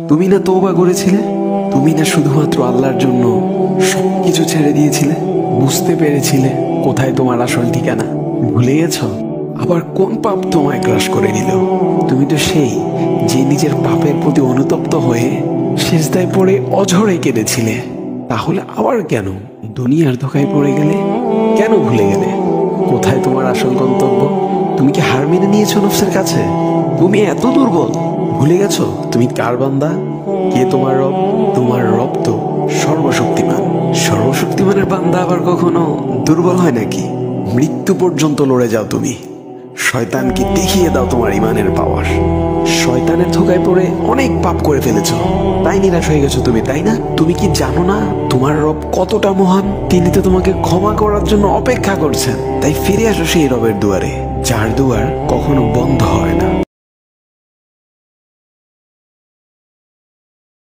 তুমি না তওবা করেছিলে? তুমি না শুধুমাত্র আল্লাহর জন্য সবকিছু ছেড়ে দিয়েছিলে? বুঝতে পেরেছিলে কোথায় তোমার আসল ঠিকানা? ভুলে গেছো? আবার কোন পাপ তোমায় গ্রাস করে নিল? তুমি তো সেই যে নিজের পাপের প্রতি অনুতপ্ত হয়ে সিজদায় পড়ে অঝরে কেঁদেছিলে। তাহলে আবার কেন দুনিয়ার ধোঁকায় পড়ে গেলে? কেন ভুলে গেলে কোথায় তোমার আসল গন্তব্য? তুমি কি হার মেনে নিয়েছো নফসের কাছে? তুমি এত দুর্বল? ভুলে গেছো তুমি কার বান্দা? কে তোমার রব? তোমার রব তো সর্বশক্তিমান। সর্বশক্তিমানের বান্দা আবার কখনো দুর্বল হয় নাকি? মৃত্যু পর্যন্ত লড়ে যাও তুমি। শয়তানকে দেখিয়ে দাও তোমার ইমানের পাওয়ার। শয়তানের ধোঁকায় পড়ে অনেক পাপ করে ফেলেছো, তাই নিরাশ হয়ে গেছো তুমি, তাই না? তুমি কি জানো না তোমার রব কতটা মহান? তিনি তো তোমাকে ক্ষমা করার জন্য অপেক্ষা করছেন। তাই ফিরে আসো সেই রবের দুয়ারে, যার দুয়ার কখনো বন্ধ হয় না।